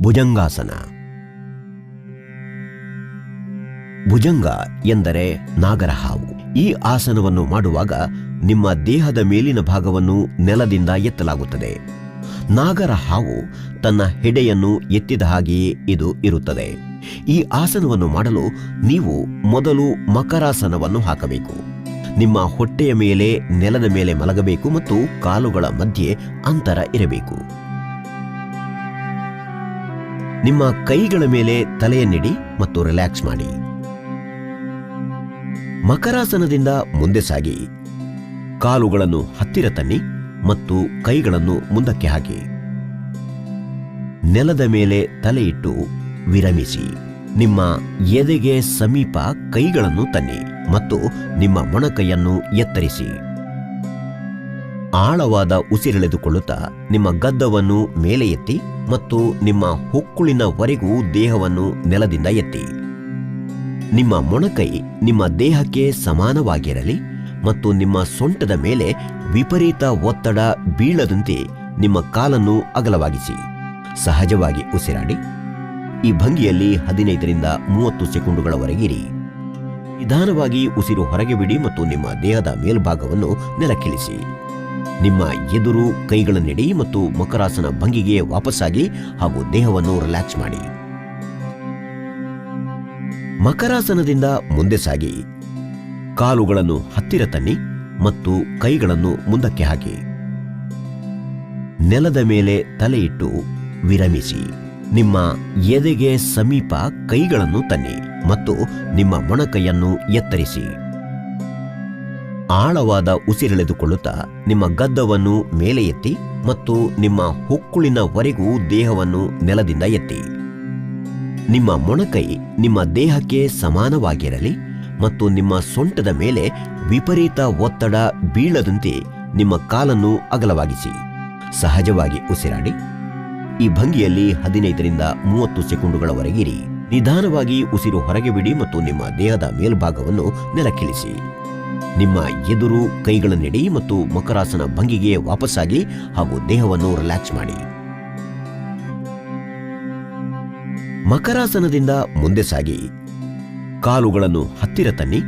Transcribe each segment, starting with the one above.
ಭುಜಂಗಾಸನ. ಭುಜಂಗ ಎಂದರೆ ನಾಗರ ಹಾವು. ಈ ಆಸನವನ್ನು ಮಾಡುವಾಗ ನಿಮ್ಮ ದೇಹದ ಮೇಲಿನ ಭಾಗವನ್ನು ನೆಲದಿಂದ ಎತ್ತಲಾಗುತ್ತದೆ. ನಾಗರ ಹಾವು ತನ್ನ ಹೆಡೆಯನ್ನು ಎತ್ತಿದ ಹಾಗೆಯೇ ಇದು ಇರುತ್ತದೆ. ಈ ಆಸನವನ್ನು ಮಾಡಲು ನೀವು ಮೊದಲು ಮಕರಾಸನವನ್ನು ಹಾಕಬೇಕು. ನಿಮ್ಮ ಹೊಟ್ಟೆಯ ಮೇಲೆ ನೆಲದ ಮೇಲೆ ಮಲಗಬೇಕು ಮತ್ತು ಕಾಲುಗಳ ಮಧ್ಯೆ ಅಂತರ ಇರಬೇಕು. ನಿಮ್ಮ ಕೈಗಳ ಮೇಲೆ ತಲೆಯನ್ನಿಡಿ ಮತ್ತು ರಿಲ್ಯಾಕ್ಸ್ ಮಾಡಿ. ಮಕರಾಸನದಿಂದ ಮುಂದೆ ಸಾಗಿ ಕಾಲುಗಳನ್ನು ಹತ್ತಿರ ತನ್ನಿ ಮತ್ತು ಕೈಗಳನ್ನು ಮುಂದಕ್ಕೆ ಹಾಕಿ. ನೆಲದ ಮೇಲೆ ತಲೆ ಇಟ್ಟು ವಿರಮಿಸಿ. ನಿಮ್ಮ ಎದೆಗೆ ಸಮೀಪ ಕೈಗಳನ್ನು ತನ್ನಿ ಮತ್ತು ನಿಮ್ಮ ಮೊಣಕೈಯನ್ನು ಎತ್ತರಿಸಿ. ಆಳವಾದ ಉಸಿರೆಳೆದುಕೊಳ್ಳುತ್ತಾ ನಿಮ್ಮ ಗದ್ದವನ್ನು ಮೇಲೆ ಎತ್ತಿ ಮತ್ತು ನಿಮ್ಮ ಹೊಕ್ಕುಳಿನವರೆಗೂ ದೇಹವನ್ನು ನೆಲದಿಂದ ಎತ್ತಿ. ನಿಮ್ಮ ಮೊಣಕೈ ನಿಮ್ಮ ದೇಹಕ್ಕೆ ಸಮಾನವಾಗಿರಲಿ ಮತ್ತು ನಿಮ್ಮ ಸೊಂಟದ ಮೇಲೆ ವಿಪರೀತ ಒತ್ತಡ ಬೀಳದಂತೆ ನಿಮ್ಮ ಕಾಲನ್ನು ಅಗಲವಾಗಿಸಿ. ಸಹಜವಾಗಿ ಉಸಿರಾಡಿ. ಈ ಭಂಗಿಯಲ್ಲಿ 15ರಿಂದ 30 ಸೆಕೆಂಡುಗಳವರೆಗಿರಿ. ನಿಧಾನವಾಗಿ ಉಸಿರು ಹೊರಗೆ ಬಿಡಿ ಮತ್ತು ನಿಮ್ಮ ದೇಹದ ಮೇಲ್ಭಾಗವನ್ನು ನೆಲಕ್ಕಿಳಿಸಿ. ನಿಮ್ಮ ಎದುರು ಕೈಗಳನ್ನಿಡಿ ಮತ್ತು ಮಕರಾಸನ ಭಂಗಿಗೆ ವಾಪಸ್ಸಾಗಿ ಹಾಗೂ ದೇಹವನ್ನು ರಿಲ್ಯಾಕ್ಸ್ ಮಾಡಿ. ಮಕರಾಸನದಿಂದ ಮುಂದೆ ಸಾಗಿ ಕಾಲುಗಳನ್ನು ಹತ್ತಿರ ತನ್ನಿ ಮತ್ತು ಕೈಗಳನ್ನು ಮುಂದಕ್ಕೆ ಹಾಕಿ. ನೆಲದ ಮೇಲೆ ತಲೆ ಇಟ್ಟು ವಿರಮಿಸಿ. ನಿಮ್ಮ ಎದೆಗೆ ಸಮೀಪ ಕೈಗಳನ್ನು ತನ್ನಿ ಮತ್ತು ನಿಮ್ಮ ಮೊಣಕೈಯನ್ನು ಎತ್ತರಿಸಿ. ಆಳವಾದ ಉಸಿರೆಳೆದುಕೊಳ್ಳುತ್ತಾ ನಿಮ್ಮ ಗದ್ದವನ್ನು ಮೇಲೆ ಎತ್ತಿ ಮತ್ತು ನಿಮ್ಮ ಹೊಕ್ಕುಳಿನವರೆಗೂ ದೇಹವನ್ನು ನೆಲದಿಂದ ಎತ್ತಿ. ನಿಮ್ಮ ಮೊಣಕೈ ನಿಮ್ಮ ದೇಹಕ್ಕೆ ಸಮಾನವಾಗಿರಲಿ ಮತ್ತು ನಿಮ್ಮ ಸೊಂಟದ ಮೇಲೆ ವಿಪರೀತ ಒತ್ತಡ ಬೀಳದಂತೆ ನಿಮ್ಮ ಕಾಲನ್ನು ಅಗಲವಾಗಿಸಿ. ಸಹಜವಾಗಿ ಉಸಿರಾಡಿ. ಈ ಭಂಗಿಯಲ್ಲಿ 15ರಿಂದ 30 ಸೆಕೆಂಡುಗಳವರೆಗಿರಿ. ನಿಧಾನವಾಗಿ ಉಸಿರು ಹೊರಗೆ ಬಿಡಿ ಮತ್ತು ನಿಮ್ಮ ದೇಹದ ಮೇಲ್ಭಾಗವನ್ನು ನೆಲಕ್ಕಿಳಿಸಿ. ನಿಮ್ಮ ಎದುರು ಕೈಗಳನ್ನಿಡಿ ಮತ್ತು ಮಕರಾಸನ ಭಂಗಿಗೆ ವಾಪಸ್ಸಾಗಿ ಹಾಗೂ ದೇಹವನ್ನು ರಿಲ್ಯಾಕ್ಸ್ ಮಾಡಿ. ಮಕರಾಸನದಿಂದ ಮುಂದೆ ಸಾಗಿ ಕಾಲುಗಳನ್ನು ಹತ್ತಿರ ತನ್ನಿ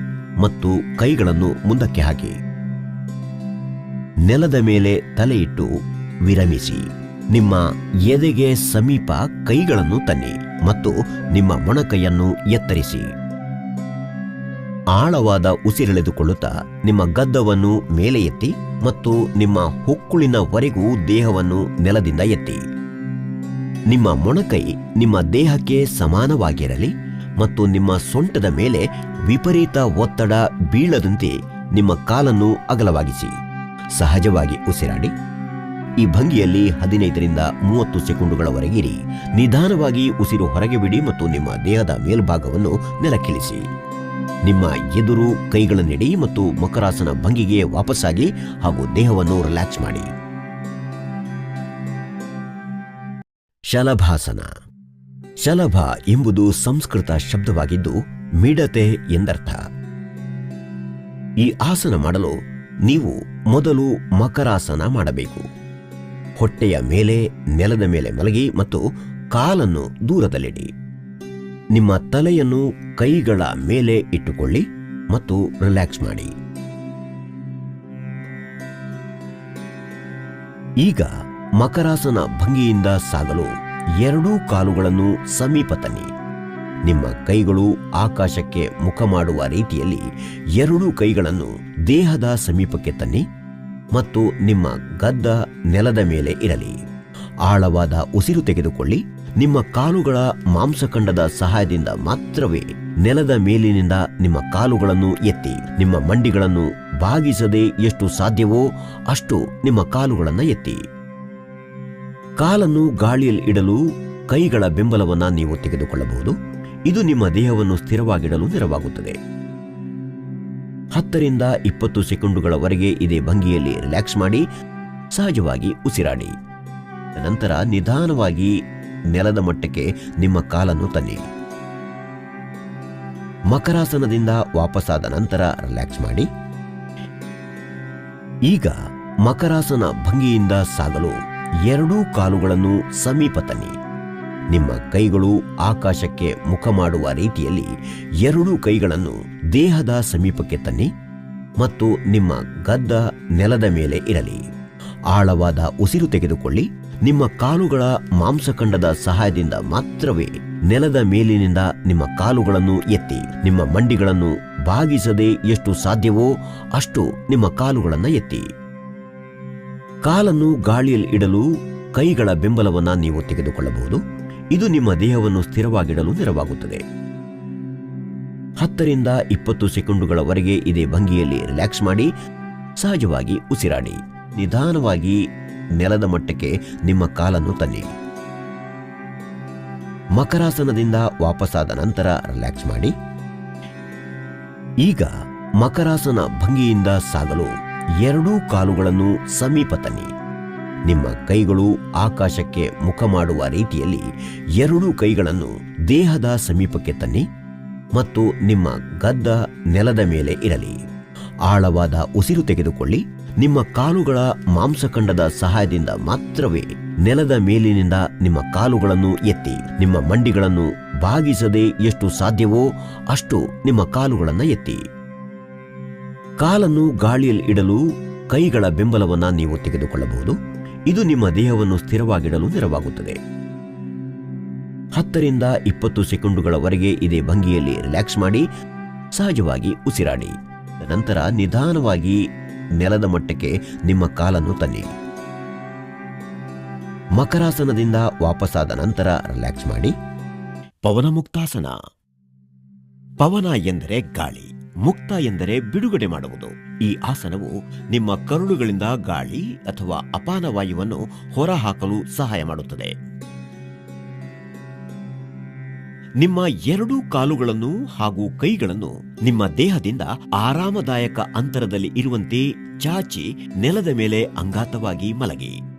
ಮತ್ತು ಕೈಗಳನ್ನು ಮುಂದಕ್ಕೆ ಹಾಕಿ. ನೆಲದ ಮೇಲೆ ತಲೆ ಇಟ್ಟು ವಿರಮಿಸಿ. ನಿಮ್ಮ ಎದೆಗೆ ಸಮೀಪ ಕೈಗಳನ್ನು ತನ್ನಿ ಮತ್ತು ನಿಮ್ಮ ಮೊಣಕೈಯನ್ನು ಎತ್ತರಿಸಿ. ಆಳವಾದ ಉಸಿರೆಳೆದುಕೊಳ್ಳುತ್ತಾ ನಿಮ್ಮ ಗದ್ದವನ್ನು ಮೇಲೆ ಎತ್ತಿ ಮತ್ತು ನಿಮ್ಮ ಹೊಕ್ಕುಳಿನವರೆಗೂ ದೇಹವನ್ನು ನೆಲದಿಂದ ಎತ್ತಿ. ನಿಮ್ಮ ಮೊಣಕೈ ನಿಮ್ಮ ದೇಹಕ್ಕೆ ಸಮಾನವಾಗಿರಲಿ ಮತ್ತು ನಿಮ್ಮ ಸೊಂಟದ ಮೇಲೆ ವಿಪರೀತ ಒತ್ತಡ ಬೀಳದಂತೆ ನಿಮ್ಮ ಕಾಲನ್ನು ಅಗಲವಾಗಿಸಿ. ಸಹಜವಾಗಿ ಉಸಿರಾಡಿ. ಈ ಭಂಗಿಯಲ್ಲಿ 15ರಿಂದ 30 ಸೆಕೆಂಡುಗಳವರೆಗಿರಿ. ನಿಧಾನವಾಗಿ ಉಸಿರು ಹೊರಗೆ ಬಿಡಿ ಮತ್ತು ನಿಮ್ಮ ದೇಹದ ಮೇಲ್ಭಾಗವನ್ನು ನೆಲಕ್ಕಿಳಿಸಿ. ನಿಮ್ಮ ಎದುರು ಕೈಗಳನ್ನಿಡಿ ಮತ್ತು ಮಕರಾಸನ ಭಂಗಿಗೆ ವಾಪಸ್ಸಾಗಿ ಹಾಗೂ ದೇಹವನ್ನು ರಿಲ್ಯಾಕ್ಸ್ ಮಾಡಿ. ಶಲಭಾಸನ. ಶಲಭ ಎಂಬುದು ಸಂಸ್ಕೃತ ಶಬ್ದವಾಗಿದ್ದು ಮಿಡತೆ ಎಂದರ್ಥ. ಈ ಆಸನ ಮಾಡಲು ನೀವು ಮೊದಲು ಮಕರಾಸನ ಮಾಡಬೇಕು. ಹೊಟ್ಟೆಯ ಮೇಲೆ ನೆಲದ ಮೇಲೆ ಮಲಗಿ ಮತ್ತು ಕಾಲನ್ನು ದೂರದಲ್ಲಿಡಿ. ನಿಮ್ಮ ತಲೆಯನ್ನು ಕೈಗಳ ಮೇಲೆ ಇಟ್ಟುಕೊಳ್ಳಿ ಮತ್ತು ರಿಲ್ಯಾಕ್ಸ್ ಮಾಡಿ. ಈಗ ಮಕರಾಸನ ಭಂಗಿಯಿಂದ ಸಾಗಲು ಎರಡೂ ಕಾಲುಗಳನ್ನು ಸಮೀಪ ತನ್ನಿ. ನಿಮ್ಮ ಕೈಗಳು ಆಕಾಶಕ್ಕೆ ಮುಖ ಮಾಡುವ ರೀತಿಯಲ್ಲಿ ಎರಡೂ ಕೈಗಳನ್ನು ದೇಹದ ಸಮೀಪಕ್ಕೆ ತನ್ನಿ ಮತ್ತು ನಿಮ್ಮ ಗದ್ದ ನೆಲದ ಮೇಲೆ ಇರಲಿ. ಆಳವಾದ ಉಸಿರು ತೆಗೆದುಕೊಳ್ಳಿ. ನಿಮ್ಮ ಕಾಲುಗಳ ಮಾಂಸಖಂಡದ ಸಹಾಯದಿಂದ ಮಾತ್ರವೇ ನೆಲದ ಮೇಲಿನಿಂದ ನಿಮ್ಮ ಕಾಲುಗಳನ್ನು ಎತ್ತಿ. ನಿಮ್ಮ ಮಂಡಿಗಳನ್ನು ಬಾಗಿಸದೆ ಎಷ್ಟು ಸಾಧ್ಯವೋ ಅಷ್ಟು ನಿಮ್ಮ ಕಾಲುಗಳನ್ನು ಎತ್ತಿ. ಕಾಲನ್ನು ಗಾಳಿಯಲ್ಲಿ ಇಡಲು ಕೈಗಳ ಬೆಂಬಲವನ್ನು ನೀವು ತೆಗೆದುಕೊಳ್ಳಬಹುದು. ಇದು ನಿಮ್ಮ ದೇಹವನ್ನು ಸ್ಥಿರವಾಗಿಡಲು ನೆರವಾಗುತ್ತದೆ. 10ರಿಂದ 20 ಸೆಕೆಂಡುಗಳವರೆಗೆ ಇದೇ ಭಂಗಿಯಲ್ಲಿ ರಿಲ್ಯಾಕ್ಸ್ ಮಾಡಿ. ಸಹಜವಾಗಿ ಉಸಿರಾಡಿ. ನಂತರ ನಿಧಾನವಾಗಿ ನೆಲದ ಮಟ್ಟಕ್ಕೆ ನಿಮ್ಮ ಕಾಲನ್ನು ತನ್ನಿ. ಮಕರಾಸನದಿಂದ ವಾಪಸ್ಸಾದ ನಂತರ ರಿಲ್ಯಾಕ್ಸ್ ಮಾಡಿ. ಈಗ ಮಕರಾಸನ ಭಂಗಿಯಿಂದ ಸಾಗಲು ಎರಡೂ ಕಾಲುಗಳನ್ನು ಸಮೀಪ ತನ್ನಿ. ನಿಮ್ಮ ಕೈಗಳು ಆಕಾಶಕ್ಕೆ ಮುಖ ಮಾಡುವ ರೀತಿಯಲ್ಲಿ ಎರಡೂ ಕೈಗಳನ್ನು ದೇಹದ ಸಮೀಪಕ್ಕೆ ತನ್ನಿ ಮತ್ತು ನಿಮ್ಮ ಗದ್ದ ನೆಲದ ಮೇಲೆ ಇರಲಿ. ಆಳವಾದ ಉಸಿರು ತೆಗೆದುಕೊಳ್ಳಿ. ನಿಮ್ಮ ಕಾಲುಗಳ ಮಾಂಸಖಂಡದ ಸಹಾಯದಿಂದ ಮಾತ್ರವೇ ನೆಲದ ಮೇಲಿನಿಂದ ನಿಮ್ಮ ಕಾಲುಗಳನ್ನು ಎತ್ತಿ ನಿಮ್ಮ ಮಂಡಿಗಳನ್ನು ಬಾಗಿಸದೆ ಎಷ್ಟು ಸಾಧ್ಯವೋ ಅಷ್ಟು ನಿಮ್ಮ ಕಾಲುಗಳನ್ನು ಎತ್ತಿ. ಕಾಲನ್ನು ಗಾಳಿಯಲ್ಲಿ ಇಡಲು ಕೈಗಳ ಬೆಂಬಲವನ್ನು ನೀವು ತೆಗೆದುಕೊಳ್ಳಬಹುದು. ಇದು ನಿಮ್ಮ ದೇಹವನ್ನು ಸ್ಥಿರವಾಗಿಡಲು ನೆರವಾಗುತ್ತದೆ. 10 ರಿಂದ 20 ಸೆಕೆಂಡುಗಳವರೆಗೆ ಇದೇ ಭಂಗಿಯಲ್ಲಿ ರಿಲ್ಯಾಕ್ಸ್ ಮಾಡಿ ಸಹಜವಾಗಿ ಉಸಿರಾಡಿ. ನಿಧಾನವಾಗಿ ನೆಲದ ಮಟ್ಟಕ್ಕೆ ನಿಮ್ಮ ಕಾಲನ್ನು ತನ್ನಿ. ಮಕರಾಸನದಿಂದ ವಾಪಸ್ಸಾದ ನಂತರ ರಿಲ್ಯಾಕ್ಸ್ ಮಾಡಿ. ಈಗ ಮಕರಾಸನ ಭಂಗಿಯಿಂದ ಸಾಗಲು ಎರಡೂ ಕಾಲುಗಳನ್ನು ಸಮೀಪ ತನ್ನಿ. ನಿಮ್ಮ ಕೈಗಳು ಆಕಾಶಕ್ಕೆ ಮುಖ ಮಾಡುವ ರೀತಿಯಲ್ಲಿ ಎರಡೂ ಕೈಗಳನ್ನು ದೇಹದ ಸಮೀಪಕ್ಕೆ ತನ್ನಿ ಮತ್ತು ನಿಮ್ಮ ಗದ್ದ ನೆಲದ ಮೇಲೆ ಇರಲಿ. ಆಳವಾದ ಉಸಿರು ತೆಗೆದುಕೊಳ್ಳಿ. ನಿಮ್ಮ ಕಾಲುಗಳ ಮಾಂಸಖಂಡದ ಸಹಾಯದಿಂದ ಮಾತ್ರವೇ ನೆಲದ ಮೇಲಿನಿಂದ ನಿಮ್ಮ ಕಾಲುಗಳನ್ನು ಎತ್ತಿ ನಿಮ್ಮ ಮಂಡಿಗಳನ್ನು ಬಾಗಿಸದೆ ಎಷ್ಟು ಸಾಧ್ಯವೋ ಅಷ್ಟು ನಿಮ್ಮ ಕಾಲುಗಳನ್ನು ಎತ್ತಿ. ಕಾಲನ್ನು ಗಾಳಿಯಲ್ಲಿ ಇಡಲು ಕೈಗಳ ಬೆಂಬಲವನ್ನು ನೀವು ತೆಗೆದುಕೊಳ್ಳಬಹುದು. ಇದು ನಿಮ್ಮ ದೇಹವನ್ನು ಸ್ಥಿರವಾಗಿಡಲು ನೆರವಾಗುತ್ತದೆ. 10 ರಿಂದ 20 ಸೆಕೆಂಡುಗಳವರೆಗೆ ಇದೇ ಭಂಗಿಯಲ್ಲಿ ರಿಲ್ಯಾಕ್ಸ್ ಮಾಡಿ ಸಹಜವಾಗಿ ಉಸಿರಾಡಿ. ನಂತರ ನಿಧಾನವಾಗಿ ನೆಲದ ಮಟ್ಟಕ್ಕೆ ನಿಮ್ಮ ಕಾಲನ್ನು ತನ್ನಿ. ಮಕರಾಸನದಿಂದ ವಾಪಸ್ಸಾದ ನಂತರ ರಿಲ್ಯಾಕ್ಸ್ ಮಾಡಿ. ಪವನ ಮುಕ್ತಾಸನ. ಪವನ ಎಂದರೆ ಗಾಳಿ, ಮುಕ್ತ ಎಂದರೆ ಬಿಡುಗಡೆ ಮಾಡುವುದು. ಈ ಆಸನವು ನಿಮ್ಮ ಕರುಳುಗಳಿಂದ ಗಾಳಿ ಅಥವಾ ಅಪಾನ ವಾಯುವನ್ನು ಹೊರಹಾಕಲು ಸಹಾಯ ಮಾಡುತ್ತದೆ. ನಿಮ್ಮ ಎರಡೂ ಕಾಲುಗಳನ್ನು ಹಾಗೂ ಕೈಗಳನ್ನು ನಿಮ್ಮ ದೇಹದಿಂದ ಆರಾಮದಾಯಕ ಅಂತರದಲ್ಲಿ ಇರುವಂತೆ ಚಾಚಿ ನೆಲದ ಮೇಲೆ ಅಂಗಾತವಾಗಿ ಮಲಗಿ.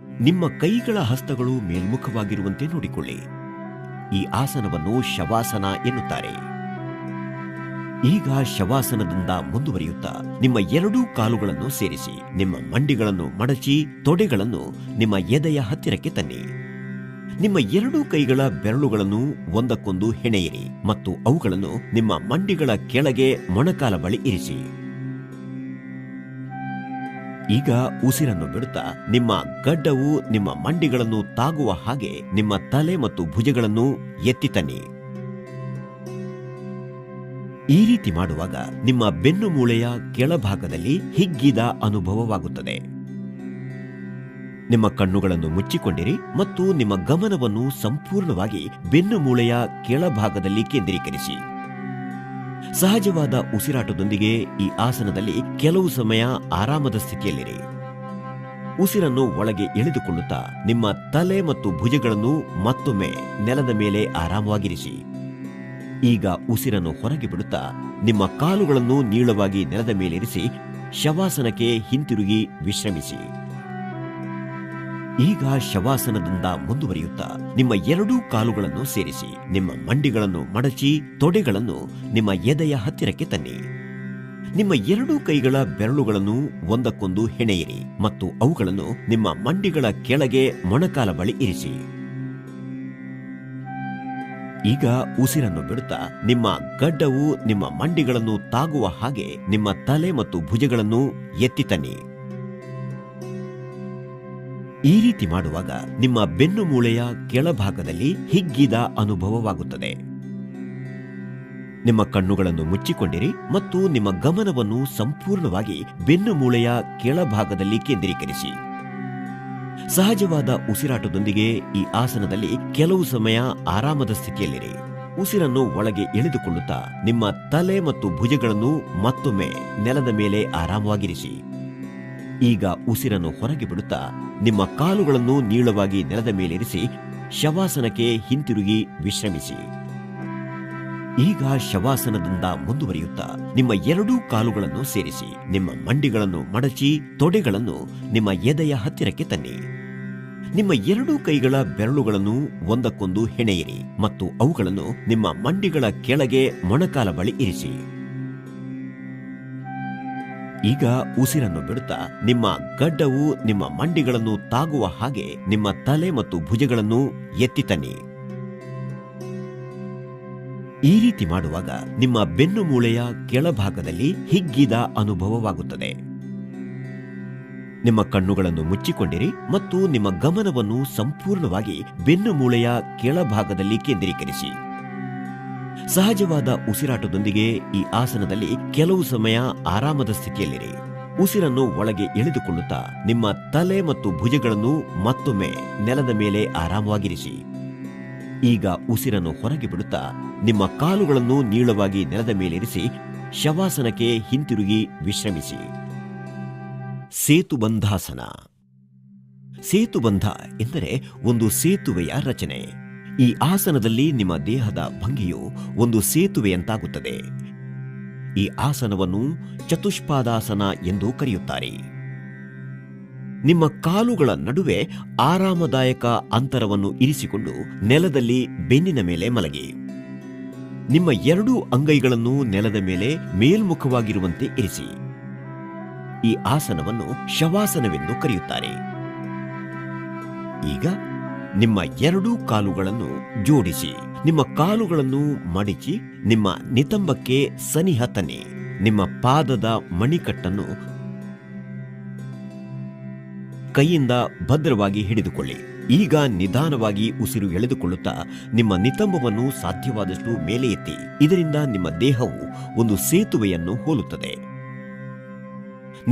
ನಿಮ್ಮ ಕೈಗಳ ಹಸ್ತಗಳು ಮೇಲ್ಮುಖವಾಗಿರುವಂತೆ ನೋಡಿಕೊಳ್ಳಿ. ಈ ಆಸನವನ್ನು ಶವಾಸನ ಎನ್ನುತ್ತಾರೆ. ಈಗ ಶವಾಸನದಿಂದ ಮುಂದುವರಿಯುತ್ತಾ ನಿಮ್ಮ ಎರಡೂ ಕಾಲುಗಳನ್ನು ಸೇರಿಸಿ ನಿಮ್ಮ ಮಂಡಿಗಳನ್ನು ಮಡಚಿ ತೊಡೆಗಳನ್ನು ನಿಮ್ಮ ಎದೆಯ ಹತ್ತಿರಕ್ಕೆ ತನ್ನಿ. ನಿಮ್ಮ ಎರಡೂ ಕೈಗಳ ಬೆರಳುಗಳನ್ನು ಒಂದಕ್ಕೊಂದು ಹೆಣೆಯಿರಿ ಮತ್ತು ಅವುಗಳನ್ನು ನಿಮ್ಮ ಮಂಡಿಗಳ ಕೆಳಗೆ ಮೊಣಕಾಲ ಬಳಿ ಇರಿಸಿ. ಈಗ ಉಸಿರನ್ನು ಬಿಡುತ್ತಾ ನಿಮ್ಮ ಗಡ್ಡವು ನಿಮ್ಮ ಮಂಡಿಗಳನ್ನು ತಾಗುವ ಹಾಗೆ ನಿಮ್ಮ ತಲೆ ಮತ್ತು ಭುಜಗಳನ್ನು ಎತ್ತಿ ತನ್ನಿ. ಈ ರೀತಿ ಮಾಡುವಾಗ ನಿಮ್ಮ ಬೆನ್ನು ಮೂಳೆಯ ಕೆಳಭಾಗದಲ್ಲಿ ಹಿಗ್ಗಿದ ಅನುಭವವಾಗುತ್ತದೆ. ನಿಮ್ಮ ಕಣ್ಣುಗಳನ್ನು ಮುಚ್ಚಿಕೊಂಡಿರಿ ಮತ್ತು ನಿಮ್ಮ ಗಮನವನ್ನು ಸಂಪೂರ್ಣವಾಗಿ ಬೆನ್ನು ಮೂಳೆಯ ಕೆಳಭಾಗದಲ್ಲಿ ಕೇಂದ್ರೀಕರಿಸಿ. ಸಹಜವಾದ ಉಸಿರಾಟದೊಂದಿಗೆ ಈ ಆಸನದಲ್ಲಿ ಕೆಲವು ಸಮಯ ಆರಾಮದ ಸ್ಥಿತಿಯಲ್ಲಿರಿ. ಉಸಿರನ್ನು ಒಳಗೆ ಎಳೆದುಕೊಳ್ಳುತ್ತಾ ನಿಮ್ಮ ತಲೆ ಮತ್ತು ಭುಜಗಳನ್ನು ಮತ್ತೊಮ್ಮೆ ನೆಲದ ಮೇಲೆ ಆರಾಮವಾಗಿರಿಸಿ. ಈಗ ಉಸಿರನ್ನು ಹೊರಗೆ ಬಿಡುತ್ತಾ ನಿಮ್ಮ ಕಾಲುಗಳನ್ನು ನೀಳವಾಗಿ ನೆಲದ ಮೇಲಿರಿಸಿ ಶವಾಸನಕ್ಕೆ ಹಿಂತಿರುಗಿ ವಿಶ್ರಮಿಸಿ. ಈಗ ಶವಾಸನದಿಂದ ಮುಂದುವರಿಯುತ್ತಾ ನಿಮ್ಮ ಎರಡೂ ಕಾಲುಗಳನ್ನು ಸೇರಿಸಿ ನಿಮ್ಮ ಮಂಡಿಗಳನ್ನು ಮಡಚಿ ತೊಡೆಗಳನ್ನು ನಿಮ್ಮ ಎದೆಯ ಹತ್ತಿರಕ್ಕೆ ತನ್ನಿ. ನಿಮ್ಮ ಎರಡೂ ಕೈಗಳ ಬೆರಳುಗಳನ್ನು ಒಂದಕ್ಕೊಂದು ಹೆಣೆಯಿರಿ ಮತ್ತು ಅವುಗಳನ್ನು ನಿಮ್ಮ ಮಂಡಿಗಳ ಕೆಳಗೆ ಮೊಣಕಾಲ ಬಳಿ ಇರಿಸಿ. ಈಗ ಉಸಿರನ್ನು ಬಿಡುತ್ತಾ ನಿಮ್ಮ ಗಡ್ಡವು ನಿಮ್ಮ ಮಂಡಿಗಳನ್ನು ತಾಗುವ ಹಾಗೆ ನಿಮ್ಮ ತಲೆ ಮತ್ತು ಭುಜಗಳನ್ನು ಎತ್ತಿ ತನ್ನಿ. ಈ ರೀತಿ ಮಾಡುವಾಗ ನಿಮ್ಮ ಬೆನ್ನು ಮೂಳೆಯ ಕೆಳಭಾಗದಲ್ಲಿ ಹಿಗ್ಗಿದ ಅನುಭವವಾಗುತ್ತದೆ. ನಿಮ್ಮ ಕಣ್ಣುಗಳನ್ನು ಮುಚ್ಚಿಕೊಂಡಿರಿ ಮತ್ತು ನಿಮ್ಮ ಗಮನವನ್ನು ಸಂಪೂರ್ಣವಾಗಿ ಬೆನ್ನು ಮೂಳೆಯ ಕೆಳಭಾಗದಲ್ಲಿ ಕೇಂದ್ರೀಕರಿಸಿ. ಸಹಜವಾದ ಉಸಿರಾಟದೊಂದಿಗೆ ಈ ಆಸನದಲ್ಲಿ ಕೆಲವು ಸಮಯ ಆರಾಮದ ಸ್ಥಿತಿಯಲ್ಲಿರಿ. ಉಸಿರನ್ನು ಒಳಗೆ ಎಳೆದುಕೊಳ್ಳುತ್ತಾ ನಿಮ್ಮ ತಲೆ ಮತ್ತು ಭುಜಗಳನ್ನು ಮತ್ತೊಮ್ಮೆ ನೆಲದ ಮೇಲೆ ಆರಾಮವಾಗಿರಿಸಿ. ಈಗ ಉಸಿರನ್ನು ಹೊರಗೆ ಬಿಡುತ್ತಾ ನಿಮ್ಮ ಕಾಲುಗಳನ್ನು ನೀಳವಾಗಿ ನೆಲದ ಮೇಲಿರಿಸಿ ಶವಾಸನಕ್ಕೆ ಹಿಂತಿರುಗಿ ವಿಶ್ರಮಿಸಿ. ಈಗ ಶವಾಸನದಿಂದ ಮುಂದುವರಿಯುತ್ತಾ ನಿಮ್ಮ ಎರಡೂ ಕಾಲುಗಳನ್ನು ಸೇರಿಸಿ ನಿಮ್ಮ ಮಂಡಿಗಳನ್ನು ಮಡಚಿ ತೊಡೆಗಳನ್ನು ನಿಮ್ಮ ಎದೆಯ ಹತ್ತಿರಕ್ಕೆ ತನ್ನಿ. ನಿಮ್ಮ ಎರಡೂ ಕೈಗಳ ಬೆರಳುಗಳನ್ನು ಒಂದಕ್ಕೊಂದು ಹೆಣೆಯಿರಿ ಮತ್ತು ಅವುಗಳನ್ನು ನಿಮ್ಮ ಮಂಡಿಗಳ ಕೆಳಗೆ ಮೊಣಕಾಲ ಬಳಿ ಇರಿಸಿ. ಈಗ ಉಸಿರನ್ನು ಬಿಡುತ್ತಾ ನಿಮ್ಮ ಗಡ್ಡವು ನಿಮ್ಮ ಮಂಡಿಗಳನ್ನು ತಾಗುವ ಹಾಗೆ ನಿಮ್ಮ ತಲೆ ಮತ್ತು ಭುಜಗಳನ್ನು ಎತ್ತಿ ತನ್ನಿ. ಈ ರೀತಿ ಮಾಡುವಾಗ ನಿಮ್ಮ ಬೆನ್ನು ಮೂಳೆಯ ಕೆಳಭಾಗದಲ್ಲಿ ಹಿಗ್ಗಿದ ಅನುಭವವಾಗುತ್ತದೆ. ನಿಮ್ಮ ಕಣ್ಣುಗಳನ್ನು ಮುಚ್ಚಿಕೊಂಡಿರಿ ಮತ್ತು ನಿಮ್ಮ ಗಮನವನ್ನು ಸಂಪೂರ್ಣವಾಗಿ ಬೆನ್ನು ಮೂಳೆಯ ಕೆಳಭಾಗದಲ್ಲಿ ಕೇಂದ್ರೀಕರಿಸಿ. ಸಹಜವಾದ ಉಸಿರಾಟದೊಂದಿಗೆ ಈ ಆಸನದಲ್ಲಿ ಕೆಲವು ಸಮಯ ಆರಾಮದ ಸ್ಥಿತಿಯಲ್ಲಿರಿ. ಉಸಿರನ್ನು ಒಳಗೆ ಎಳೆದುಕೊಳ್ಳುತ್ತಾ ನಿಮ್ಮ ತಲೆ ಮತ್ತು ಭುಜಗಳನ್ನು ಮತ್ತೊಮ್ಮೆ ನೆಲದ ಮೇಲೆ ಆರಾಮವಾಗಿರಿಸಿ. ಈಗ ಉಸಿರನ್ನು ಹೊರಗೆ ಬಿಡುತ್ತಾ ನಿಮ್ಮ ಕಾಲುಗಳನ್ನು ನೀಳವಾಗಿ ನೆಲದ ಮೇಲಿರಿಸಿ ಶವಾಸನಕ್ಕೆ ಹಿಂತಿರುಗಿ ವಿಶ್ರಮಿಸಿ. ಸೇತುಬಂಧಾಸನ. ಸೇತುಬಂಧ ಎಂದರೆ ಒಂದು ಸೇತುವೆಯ ರಚನೆ. ಈ ಆಸನದಲ್ಲಿ ನಿಮ್ಮ ದೇಹದ ಭಂಗಿಯು ಒಂದು ಸೇತುವೆಯಂತಾಗುತ್ತದೆ. ಈ ಆಸನವನ್ನು ಚತುಷ್ಪಾದಾಸನ ಎಂದು ಕರೆಯುತ್ತಾರೆ. ನಿಮ್ಮ ಕಾಲುಗಳ ನಡುವೆ ಆರಾಮದಾಯಕ ಅಂತರವನ್ನು ಇರಿಸಿಕೊಂಡು ನೆಲದಲ್ಲಿ ಬೆನ್ನಿನ ಮೇಲೆ ಮಲಗಿ. ನಿಮ್ಮ ಎರಡೂ ಅಂಗೈಗಳನ್ನು ನೆಲದ ಮೇಲೆ ಮೇಲ್ಮುಖವಾಗಿರುವಂತೆ ಇರಿಸಿ. ಈ ಆಸನವನ್ನು ಶವಾಸನವೆಂದು ಕರೆಯುತ್ತಾರೆ. ಈಗ ನಿಮ್ಮ ಎರಡೂ ಕಾಲುಗಳನ್ನು ಜೋಡಿಸಿ, ನಿಮ್ಮ ಕಾಲುಗಳನ್ನು ಮಡಿಚಿ ನಿಮ್ಮ ನಿತಂಬಕ್ಕೆ ಸನಿಹ ತನ್ನಿ. ನಿಮ್ಮ ಪಾದದ ಮಣಿಕಟ್ಟನ್ನು ಕೈಯಿಂದ ಭದ್ರವಾಗಿ ಹಿಡಿದುಕೊಳ್ಳಿ. ಈಗ ನಿಧಾನವಾಗಿ ಉಸಿರು ಎಳೆದುಕೊಳ್ಳುತ್ತಾ ನಿಮ್ಮ ನಿತಂಬವನ್ನು ಸಾಧ್ಯವಾದಷ್ಟು ಮೇಲೆ ಎತ್ತಿ. ಇದರಿಂದ ನಿಮ್ಮ ದೇಹವು ಒಂದು ಸೇತುವೆಯನ್ನು ಹೋಲುತ್ತದೆ.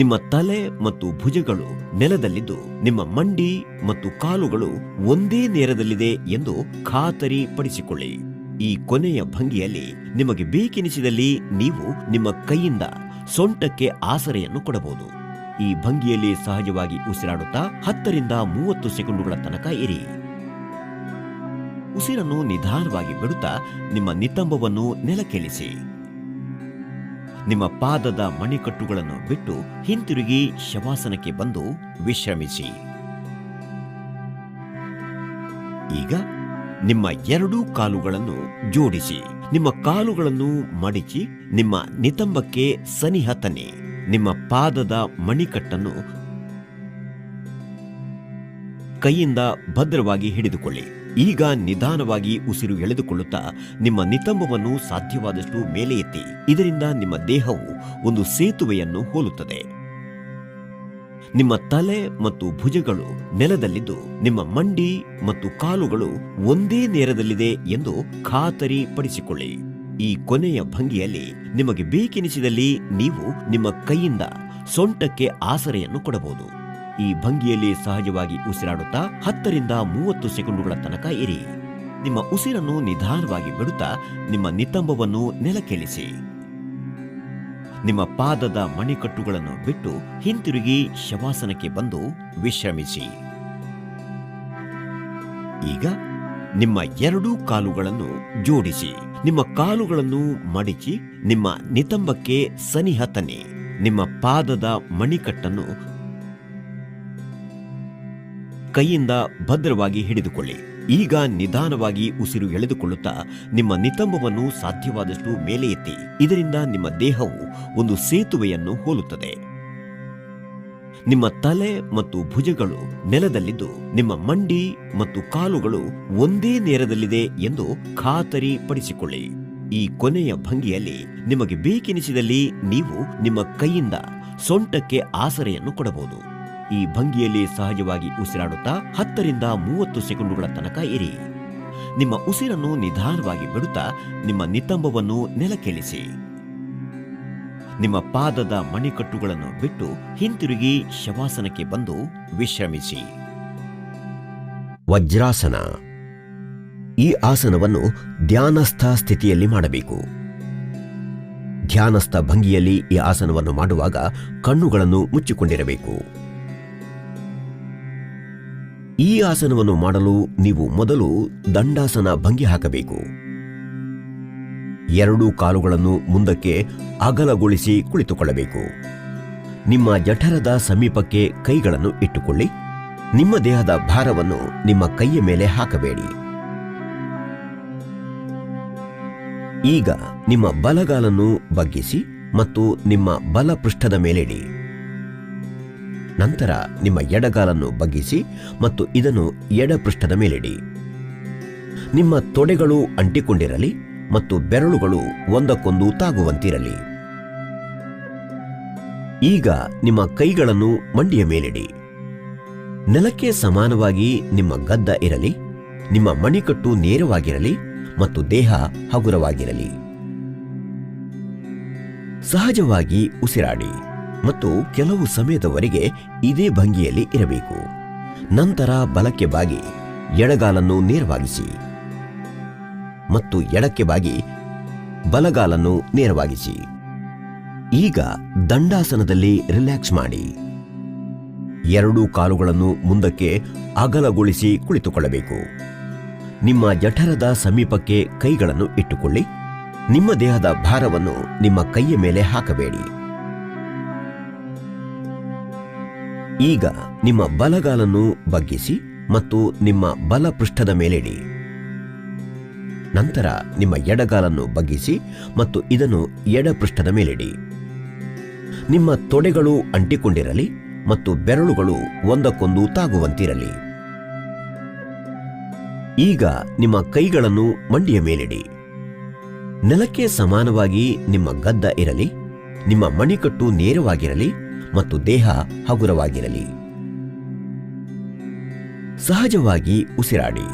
ನಿಮ್ಮ ತಲೆ ಮತ್ತು ಭುಜಗಳು ನೆಲದಲ್ಲಿದ್ದು ನಿಮ್ಮ ಮಂಡಿ ಮತ್ತು ಕಾಲುಗಳು ಒಂದೇ ನೇರದಲ್ಲಿದೆ ಎಂದು ಖಾತರಿ ಪಡಿಸಿಕೊಳ್ಳಿ. ಈ ಕೊನೆಯ ಭಂಗಿಯಲ್ಲಿ ನಿಮಗೆ ಬೇಕೆನಿಸಿದಲ್ಲಿ ನೀವು ನಿಮ್ಮ ಕೈಯಿಂದ ಸೊಂಟಕ್ಕೆ ಆಸರೆಯನ್ನು ಕೊಡಬಹುದು. ಈ ಭಂಗಿಯಲ್ಲಿ ಸಹಜವಾಗಿ ಉಸಿರಾಡುತ್ತಾ 10 ರಿಂದ 30 ಸೆಕೆಂಡುಗಳ ತನಕ ಇರಿ. ಉಸಿರನ್ನು ನಿಧಾನವಾಗಿ ಬಿಡುತ್ತಾ ನಿಮ್ಮ ನಿತಂಬವನ್ನು ನೆಲಕ್ಕಿಳಿಸಿ. ನಿಮ್ಮ ಪಾದದ ಮಣಿಕಟ್ಟುಗಳನ್ನು ಬಿಟ್ಟು ಹಿಂತಿರುಗಿ ಶವಾಸನಕ್ಕೆ ಬಂದು ವಿಶ್ರಮಿಸಿ. ಈಗ ನಿಮ್ಮ ಎರಡೂ ಕಾಲುಗಳನ್ನು ಜೋಡಿಸಿ, ನಿಮ್ಮ ಕಾಲುಗಳನ್ನು ಮಡಿಚಿ ನಿಮ್ಮ ನಿತಂಬಕ್ಕೆ ಸನಿಹ ತನ್ನಿ. ನಿಮ್ಮ ಪಾದದ ಮಣಿಕಟ್ಟನ್ನು ಕೈಯಿಂದ ಭದ್ರವಾಗಿ ಹಿಡಿದುಕೊಳ್ಳಿ. ಈಗ ನಿಧಾನವಾಗಿ ಉಸಿರು ಎಳೆದುಕೊಳ್ಳುತ್ತಾ ನಿಮ್ಮ ನಿತಂಬವನ್ನು ಸಾಧ್ಯವಾದಷ್ಟು ಮೇಲೆ ಎತ್ತಿ. ಇದರಿಂದ ನಿಮ್ಮ ದೇಹವು ಒಂದು ಸೇತುವೆಯನ್ನು ಹೋಲುತ್ತದೆ. ನಿಮ್ಮ ತಲೆ ಮತ್ತು ಭುಜಗಳು ನೆಲದಲ್ಲಿದ್ದು ನಿಮ್ಮ ಮಂಡಿ ಮತ್ತು ಕಾಲುಗಳು ಒಂದೇ ನೇರದಲ್ಲಿದೆ ಎಂದು ಖಾತರಿ ಪಡಿಸಿಕೊಳ್ಳಿ. ಈ ಕೊನೆಯ ಭಂಗಿಯಲ್ಲಿ ನಿಮಗೆ ಬೇಕೆನಿಸಿದಲ್ಲಿ ನೀವು ನಿಮ್ಮ ಕೈಯಿಂದ ಸೊಂಟಕ್ಕೆ ಆಸರೆಯನ್ನು ಕೊಡಬಹುದು. ಈ ಭಂಗಿಯಲ್ಲಿ ಸಹಜವಾಗಿ ಉಸಿರಾಡುತ್ತಾ 10 ರಿಂದ 30 ಸೆಕೆಂಡುಗಳ ತನಕ ಇರಿ. ನಿಮ್ಮ ಉಸಿರನ್ನು ನಿಧಾನವಾಗಿ ಬಿಡುತ್ತಾ ನಿಮ್ಮ ನಿತಂಬವನ್ನು ನೆಲಕ್ಕಿಳಿಸಿ. ನಿಮ್ಮ ಪಾದದ ಮಣಿಕಟ್ಟುಗಳನ್ನು ಬಿಟ್ಟು ಹಿಂತಿರುಗಿ ಶವಾಸನಕ್ಕೆ ಬಂದು ವಿಶ್ರಮಿಸಿ. ಈಗ ನಿಮ್ಮ ಎರಡೂ ಕಾಲುಗಳನ್ನು ಜೋಡಿಸಿ, ನಿಮ್ಮ ಕಾಲುಗಳನ್ನು ಮಡಿಚಿ ನಿಮ್ಮ ನಿತಂಬಕ್ಕೆ ಸನಿಹ ತನ್ನಿ. ನಿಮ್ಮ ಪಾದದ ಮಣಿಕಟ್ಟನ್ನು ಕೈಯಿಂದ ಭದ್ರವಾಗಿ ಹಿಡಿದುಕೊಳ್ಳಿ. ಈಗ ನಿಧಾನವಾಗಿ ಉಸಿರು ಎಳೆದುಕೊಳ್ಳುತ್ತಾ ನಿಮ್ಮ ನಿತಂಬವನ್ನು ಸಾಧ್ಯವಾದಷ್ಟು ಮೇಲೆ ಎತ್ತಿ. ಇದರಿಂದ ನಿಮ್ಮ ದೇಹವು ಒಂದು ಸೇತುವೆಯನ್ನು ಹೋಲುತ್ತದೆ. ನಿಮ್ಮ ತಲೆ ಮತ್ತು ಭುಜಗಳು ನೆಲದಲ್ಲಿದ್ದು ನಿಮ್ಮ ಮಂಡಿ ಮತ್ತು ಕಾಲುಗಳು ಒಂದೇ ನೇರದಲ್ಲಿದೆ ಎಂದು ಖಾತರಿ ಪಡಿಸಿಕೊಳ್ಳಿ. ಈ ಕೊನೆಯ ಭಂಗಿಯಲ್ಲಿ ನಿಮಗೆ ಬೇಕೆನಿಸಿದಲ್ಲಿ ನೀವು ನಿಮ್ಮ ಕೈಯಿಂದ ಸೊಂಟಕ್ಕೆ ಆಸರೆಯನ್ನು ಕೊಡಬಹುದು. ಈ ಭಂಗಿಯಲ್ಲಿ ಸಹಜವಾಗಿ ಉಸಿರಾಡುತ್ತಾ 10 ರಿಂದ 30 ಸೆಕೆಂಡುಗಳ ತನಕ ಇರಿ. ನಿಮ್ಮ ಉಸಿರನ್ನು ನಿಧಾನವಾಗಿ ಬಿಡುತ್ತಾ ನಿಮ್ಮ ನಿತಂಬವನ್ನು ನೆಲಕ್ಕಿಳಿಸಿ. ನಿಮ್ಮ ಪಾದದ ಮಣಿಕಟ್ಟುಗಳನ್ನು ಬಿಟ್ಟು ಹಿಂತಿರುಗಿ ಶವಾಸನಕ್ಕೆ ಬಂದು ವಿಶ್ರಮಿಸಿ. ವಜ್ರಾಸನ. ಈ ಆಸನವನ್ನು ಧ್ಯಾನಸ್ಥ ಸ್ಥಿತಿಯಲ್ಲಿ ಮಾಡಬೇಕು. ಧ್ಯಾನಸ್ಥ ಭಂಗಿಯಲ್ಲಿ ಈ ಆಸನವನ್ನು ಮಾಡುವಾಗ ಕಣ್ಣುಗಳನ್ನು ಮುಚ್ಚಿಕೊಂಡಿರಬೇಕು. ಈ ಆಸನವನ್ನು ಮಾಡಲು ನೀವು ಮೊದಲು ದಂಡಾಸನ ಭಂಗಿ ಹಾಕಬೇಕು. ಎರಡೂ ಕಾಲುಗಳನ್ನು ಮುಂದಕ್ಕೆ ಅಗಲಗೊಳಿಸಿ ಕುಳಿತುಕೊಳ್ಳಬೇಕು. ನಿಮ್ಮ ಜಠರದ ಸಮೀಪಕ್ಕೆ ಕೈಗಳನ್ನು ಇಟ್ಟುಕೊಳ್ಳಿ. ನಿಮ್ಮ ದೇಹದ ಭಾರವನ್ನು ನಿಮ್ಮ ಕೈಯ ಮೇಲೆ ಹಾಕಬೇಡಿ. ಈಗ ನಿಮ್ಮ ಬಲಗಾಲನ್ನು ಬಗ್ಗಿಸಿ ಮತ್ತು ನಿಮ್ಮ ಬಲ ಪೃಷ್ಠದ ಮೇಲಿಡಿ. ನಂತರ ನಿಮ್ಮ ಎಡಗಾಲನ್ನು ಬಗ್ಗಿಸಿ ಮತ್ತು ಇದನ್ನು ಎಡ ಪೃಷ್ಠದ ಮೇಲಿಡಿ. ನಿಮ್ಮ ತೊಡೆಗಳು ಅಂಟಿಕೊಂಡಿರಲಿ ಮತ್ತು ಬೆರಳುಗಳು ಒಂದಕ್ಕೊಂದು ತಾಗುವಂತಿರಲಿ. ಈಗ ನಿಮ್ಮ ಕೈಗಳನ್ನು ಮಂಡಿಯ ಮೇಲಿಡಿ. ನೆಲಕ್ಕೆ ಸಮಾನವಾಗಿ ನಿಮ್ಮ ಗದ್ದ ಇರಲಿ, ನಿಮ್ಮ ಮಣಿಕಟ್ಟು ನೇರವಾಗಿರಲಿ ಮತ್ತು ದೇಹ ಹಗುರವಾಗಿರಲಿ. ಸಹಜವಾಗಿ ಉಸಿರಾಡಿ ಮತ್ತು ಕೆಲವು ಸಮಯದವರೆಗೆ ಇದೇ ಭಂಗಿಯಲ್ಲಿ ಇರಬೇಕು. ನಂತರ ಬಲಕ್ಕೆ ಬಾಗಿ ಎಡಗಾಲನ್ನು ನೇರವಾಗಿಸಿ ಮತ್ತು ಎಡಕ್ಕೆ ಬಾಗಿ ಬಲಗಾಲನ್ನು ನೇರವಾಗಿಸಿ. ಈಗ ದಂಡಾಸನದಲ್ಲಿ ರಿಲ್ಯಾಕ್ಸ್ ಮಾಡಿ. ಎರಡೂ ಕಾಲುಗಳನ್ನು ಮುಂದಕ್ಕೆ ಅಗಲಗೊಳಿಸಿ ಕುಳಿತುಕೊಳ್ಳಬೇಕು. ನಿಮ್ಮ ಜಠರದ ಸಮೀಪಕ್ಕೆ ಕೈಗಳನ್ನು ಇಟ್ಟುಕೊಳ್ಳಿ. ನಿಮ್ಮ ದೇಹದ ಭಾರವನ್ನು ನಿಮ್ಮ ಕೈಯ ಮೇಲೆ ಹಾಕಬೇಡಿ. ಈಗ ನಿಮ್ಮ ಬಲಗಾಲನ್ನು ಬಗ್ಗಿಸಿ ಮತ್ತು ನಿಮ್ಮ ಬಲ ಪೃಷ್ಠದ ಮೇಲಿಡಿ. ನಂತರ ನಿಮ್ಮ ಎಡಗಾಲನ್ನು ಬಗ್ಗಿಸಿ ಮತ್ತು ಇದನ್ನು ಎಡ ಪೃಷ್ಠದ ಮೇಲಿಡಿ. ನಿಮ್ಮ ತೊಡೆಗಳು ಅಂಟಿಕೊಂಡಿರಲಿ ಮತ್ತು ಬೆರಳುಗಳು ಒಂದಕ್ಕೊಂದು ತಾಗುವಂತಿರಲಿ. ಈಗ ನಿಮ್ಮ ಕೈಗಳನ್ನು ಮಂಡಿಯ ಮೇಲಿಡಿ. ನೆಲಕ್ಕೆ ಸಮಾನವಾಗಿ ನಿಮ್ಮ ಗದ್ದ ಇರಲಿ, ನಿಮ್ಮ ಮಣಿಕಟ್ಟು ನೇರವಾಗಿರಲಿ ಮತ್ತು ದೇಹ ಹಗುರವಾಗಿರಲಿ. ಸಹಜವಾಗಿ ಉಸಿರಾಡಿ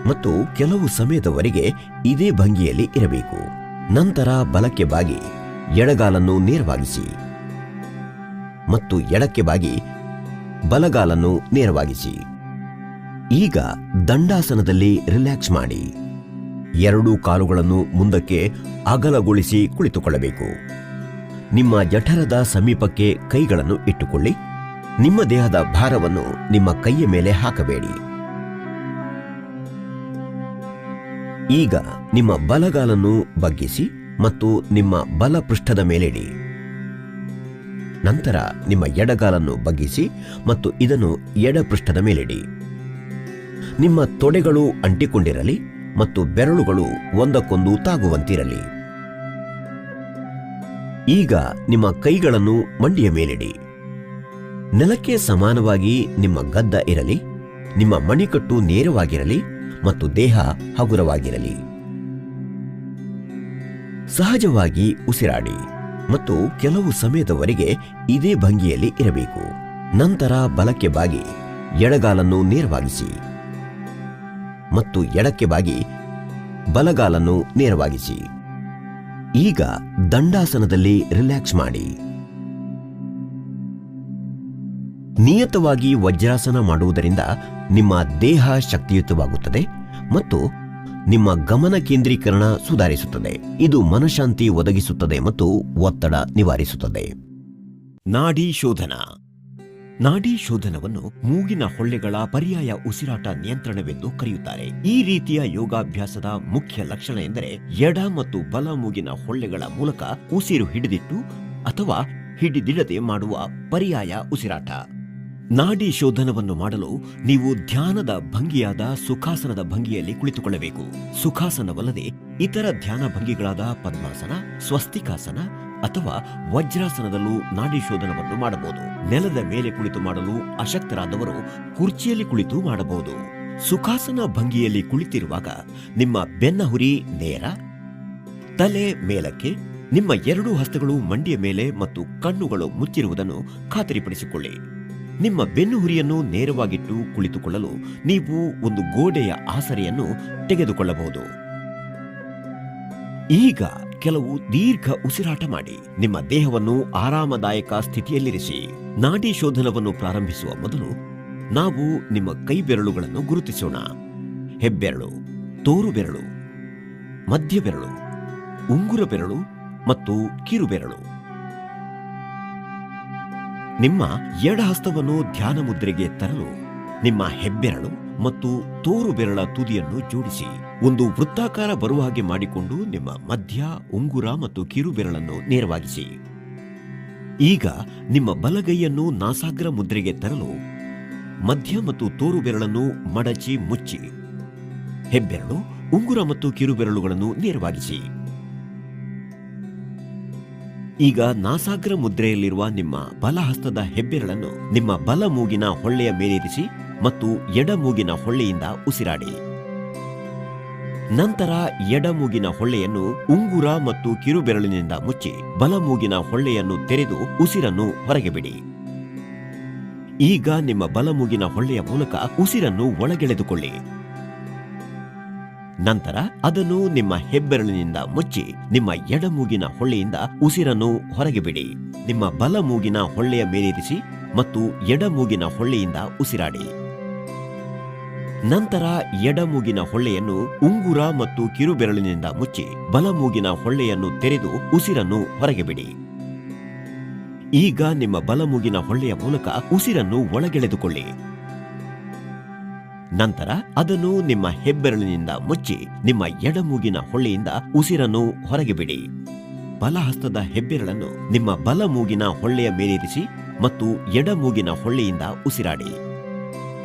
ಮತ್ತು ಕೆಲವು ಸಮಯದವರೆಗೆ ಇದೇ ಭಂಗಿಯಲ್ಲಿ ಇರಬೇಕು. ನಂತರ ಬಲಕ್ಕೆ ಬಾಗಿ ಎಡಗಾಲನ್ನು ನೇರವಾಗಿಸಿ ಮತ್ತು ಎಡಕ್ಕೆ ಬಾಗಿ ಬಲಗಾಲನ್ನು ನೇರವಾಗಿಸಿ. ಈಗ ದಂಡಾಸನದಲ್ಲಿ ರಿಲ್ಯಾಕ್ಸ್ ಮಾಡಿ. ಎರಡೂ ಕಾಲುಗಳನ್ನು ಮುಂದಕ್ಕೆ ಅಗಲಗೊಳಿಸಿ ಕುಳಿತುಕೊಳ್ಳಬೇಕು. ನಿಮ್ಮ ಜಠರದ ಸಮೀಪಕ್ಕೆ ಕೈಗಳನ್ನು ಇಟ್ಟುಕೊಳ್ಳಿ. ನಿಮ್ಮ ದೇಹದ ಭಾರವನ್ನು ನಿಮ್ಮ ಕೈಯ ಮೇಲೆ ಹಾಕಬೇಡಿ. ಈಗ ನಿಮ್ಮ ಬಲಗಾಲನ್ನು ಬಗ್ಗಿಸಿ ಮತ್ತು ನಿಮ್ಮ ಬಲ ಪೃಷ್ಠದ ಮೇಲಿಡಿ. ನಂತರ ನಿಮ್ಮ ಎಡಗಾಲನ್ನು ಬಗ್ಗಿಸಿ ಮತ್ತು ಇದನ್ನು ಎಡ ಪೃಷ್ಠದ ಮೇಲಿಡಿ. ನಿಮ್ಮ ತೊಡೆಗಳು ಅಂಟಿಕೊಂಡಿರಲಿ ಮತ್ತು ಬೆರಳುಗಳು ಒಂದಕ್ಕೊಂದು ತಾಗುವಂತಿರಲಿ. ಈಗ ನಿಮ್ಮ ಕೈಗಳನ್ನು ಮಂಡಿಯ ಮೇಲಿಡಿ. ನೆಲಕ್ಕೆ ಸಮಾನವಾಗಿ ನಿಮ್ಮ ಗದ್ದ ಇರಲಿ, ನಿಮ್ಮ ಮಣಿಕಟ್ಟು ನೇರವಾಗಿರಲಿ ಮತ್ತು ದೇಹ ಹಗುರವಾಗಿರಲಿ. ಸಹಜವಾಗಿ ಉಸಿರಾಡಿ ಮತ್ತು ಕೆಲವು ಸಮಯದವರೆಗೆ ಇದೇ ಭಂಗಿಯಲ್ಲಿ ಇರಬೇಕು. ನಂತರ ಬಲಕ್ಕೆ ಬಾಗಿ ಎಡಗಾಲನ್ನು ನೇರವಾಗಿಸಿ ಮತ್ತು ಎಡಕ್ಕೆ ಬಾಗಿ ಬಲಗಾಲನ್ನು ನೇರವಾಗಿಸಿ. ಈಗ ದಂಡಾಸನದಲ್ಲಿ ರಿಲ್ಯಾಕ್ಸ್ ಮಾಡಿ. ನಿಯತವಾಗಿ ವಜ್ರಾಸನ ಮಾಡುವುದರಿಂದ ನಿಮ್ಮ ದೇಹ ಶಕ್ತಿಯುತವಾಗುತ್ತದೆ ಮತ್ತು ನಿಮ್ಮ ಗಮನ ಕೇಂದ್ರೀಕರಣ ಸುಧಾರಿಸುತ್ತದೆ. ಇದು ಮನಃಶಾಂತಿ ಒದಗಿಸುತ್ತದೆ ಮತ್ತು ಒತ್ತಡ ನಿವಾರಿಸುತ್ತದೆ. ನಾಡಿ ಶೋಧನ. ನಾಡಿ ಶೋಧನವನ್ನು ಮೂಗಿನ ಹೊಳ್ಳೆಗಳ ಪರ್ಯಾಯ ಉಸಿರಾಟ ನಿಯಂತ್ರಣವೆಂದು ಕರೆಯುತ್ತಾರೆ. ಈ ರೀತಿಯ ಯೋಗಾಭ್ಯಾಸದ ಮುಖ್ಯ ಲಕ್ಷಣ ಎಂದರೆ ಎಡ ಮತ್ತು ಬಲ ಮೂಗಿನ ಹೊಳ್ಳೆಗಳ ಮೂಲಕ ಉಸಿರು ಹಿಡಿದಿಟ್ಟು ಅಥವಾ ಹಿಡಿದಿಡದೆ ಮಾಡುವ ಪರ್ಯಾಯ ಉಸಿರಾಟ. ನಾಡಿ ಶೋಧನವನ್ನು ಮಾಡಲು ನೀವು ಧ್ಯಾನದ ಭಂಗಿಯಾದ ಸುಖಾಸನದ ಭಂಗಿಯಲ್ಲಿ ಕುಳಿತುಕೊಳ್ಳಬೇಕು. ಸುಖಾಸನವಲ್ಲದೆ ಇತರ ಧ್ಯಾನ ಭಂಗಿಗಳಾದ ಪದ್ಮಾಸನ, ಸ್ವಸ್ತಿಕಾಸನ ಅಥವಾ ವಜ್ರಾಸನದಲ್ಲೂ ನಾಡಿ ಶೋಧನವನ್ನು ಮಾಡಬಹುದು. ನೆಲದ ಮೇಲೆ ಕುಳಿತು ಮಾಡಲು ಅಶಕ್ತರಾದವರು ಕುರ್ಚಿಯಲ್ಲಿ ಕುಳಿತು ಮಾಡಬಹುದು. ಸುಖಾಸನ ಭಂಗಿಯಲ್ಲಿ ಕುಳಿತಿರುವಾಗ ನಿಮ್ಮ ಬೆನ್ನಹುರಿ ನೇರ, ತಲೆ ಮೇಲಕ್ಕೆ, ನಿಮ್ಮ ಎರಡೂ ಹಸ್ತಗಳು ಮಂಡಿಯ ಮೇಲೆ ಮತ್ತು ಕಣ್ಣುಗಳು ಮುಚ್ಚಿರುವುದನ್ನು ಖಾತರಿಪಡಿಸಿಕೊಳ್ಳಿ. ನಿಮ್ಮ ಬೆನ್ನುಹುರಿಯನ್ನು ನೇರವಾಗಿಟ್ಟು ಕುಳಿತುಕೊಳ್ಳಲು ನೀವು ಒಂದು ಗೋಡೆಯ ಆಸರೆಯನ್ನು ತೆಗೆದುಕೊಳ್ಳಬಹುದು. ಈಗ ಕೆಲವು ದೀರ್ಘ ಉಸಿರಾಟ ಮಾಡಿ ನಿಮ್ಮ ದೇಹವನ್ನು ಆರಾಮದಾಯಕ ಸ್ಥಿತಿಯಲ್ಲಿರಿಸಿ. ನಾಡಿ ಶೋಧನವನ್ನು ಪ್ರಾರಂಭಿಸುವ ಮೊದಲು ನಾವು ನಿಮ್ಮ ಕೈ ಬೆರಳುಗಳನ್ನು ಗುರುತಿಸೋಣ. ಹೆಬ್ಬೆರಳು, ತೋರು ಬೆರಳು, ಮಧ್ಯ ಬೆರಳು, ಉಂಗುರ ಬೆರಳು ಮತ್ತು ಕಿರುಬೆರಳು. ನಿಮ್ಮ ಎಡಹಸ್ತವನ್ನು ಧ್ಯಾನ ಮುದ್ರೆಗೆ ತರಲು ನಿಮ್ಮ ಹೆಬ್ಬೆರಳು ಮತ್ತು ತೋರು ಬೆರಳ ತುದಿಯನ್ನು ಜೋಡಿಸಿ ಒಂದು ವೃತ್ತಾಕಾರ ಬರುವ ಹಾಗೆ ಮಾಡಿಕೊಂಡು ನಿಮ್ಮ ಮಧ್ಯ, ಉಂಗುರ ಮತ್ತು ಕಿರುಬೆರಳನ್ನು ನೇರವಾಗಿಸಿ. ಈಗ ನಿಮ್ಮ ಬಲಗೈಯನ್ನು ನಾಸಾಗ್ರ ಮುದ್ರೆಗೆ ತರಲು ಮಧ್ಯ ಮತ್ತು ತೋರು ಬೆರಳನ್ನು ಮಡಚಿ ಮುಚ್ಚಿ ಹೆಬ್ಬೆರಳು, ಉಂಗುರ ಮತ್ತು ಕಿರುಬೆರಳುಗಳನ್ನು ನೇರವಾಗಿಸಿ. ಈಗ ನಾಸಾಗ್ರ ಮುದ್ರೆಯಲ್ಲಿರುವ ನಿಮ್ಮ ಬಲಹಸ್ತದ ಹೆಬ್ಬೆರಳನ್ನು ನಿಮ್ಮ ಬಲ ಮೂಗಿನ ಹೊಳ್ಳೆಯ ಮೇಲಿರಿಸಿ ಮತ್ತು ಎಡ ಮೂಗಿನ ಹೊಳ್ಳೆಯಿಂದ ಉಸಿರಾಡಿ. ನಂತರ ಎಡಮೂಗಿನ ಹೊಳ್ಳೆಯನ್ನು ಉಂಗುರ ಮತ್ತು ಕಿರುಬೆರಳಿನಿಂದ ಮುಚ್ಚಿ ಬಲಮೂಗಿನ ಹೊಳ್ಳೆಯನ್ನು ತೆರೆದು ಉಸಿರನ್ನು ಹೊರಗೆ ಬಿಡಿ. ಈಗ ನಿಮ್ಮ ಬಲಮೂಗಿನ ಹೊಳ್ಳೆಯ ಮೂಲಕ ಉಸಿರನ್ನು ಒಳಗೆಳೆದುಕೊಳ್ಳಿ. ನಂತರ ಅದನ್ನು ನಿಮ್ಮ ಹೆಬ್ಬೆರಳಿನಿಂದ ಮುಚ್ಚಿ ನಿಮ್ಮ ಎಡಮೂಗಿನ ಹೊಳ್ಳೆಯಿಂದ ಉಸಿರನ್ನು ಹೊರಗೆ ಬಿಡಿ. ನಿಮ್ಮ ಬಲಮೂಗಿನ ಹೊಳ್ಳೆಯ ಮೇಲಿರಿಸಿ ಮತ್ತು ಎಡಮೂಗಿನ ಹೊಳ್ಳೆಯಿಂದ ಉಸಿರಾಡಿ. ನಂತರ ಎಡಮೂಗಿನ ಹೊಳ್ಳೆಯನ್ನು ಉಂಗುರ ಮತ್ತು ಕಿರುಬೆರಳಿನಿಂದ ಮುಚ್ಚಿ ಬಲಮೂಗಿನ ಹೊಳ್ಳೆಯನ್ನು ತೆರೆದು ಉಸಿರನ್ನು ಹೊರಗೆ ಬಿಡಿ. ಈಗ ನಿಮ್ಮ ಬಲಮೂಗಿನ ಹೊಳ್ಳೆಯ ಮೂಲಕ ಉಸಿರನ್ನು ಒಳಗೆಳೆದುಕೊಳ್ಳಿ. ನಂತರ ಅದನ್ನು ನಿಮ್ಮ ಹೆಬ್ಬೆರಳಿನಿಂದ ಮುಚ್ಚಿ ನಿಮ್ಮ ಎಡಮೂಗಿನ ಹೊಳ್ಳೆಯಿಂದ ಉಸಿರನ್ನು ಹೊರಗೆ ಬಿಡಿ. ಬಲಹಸ್ತದ ಹೆಬ್ಬೆರಳನ್ನು ನಿಮ್ಮ ಬಲಮೂಗಿನ ಹೊಳ್ಳೆಯ ಮೇಲಿರಿಸಿ ಮತ್ತು ಎಡಮೂಗಿನ ಹೊಳ್ಳೆಯಿಂದ ಉಸಿರಾಡಿ.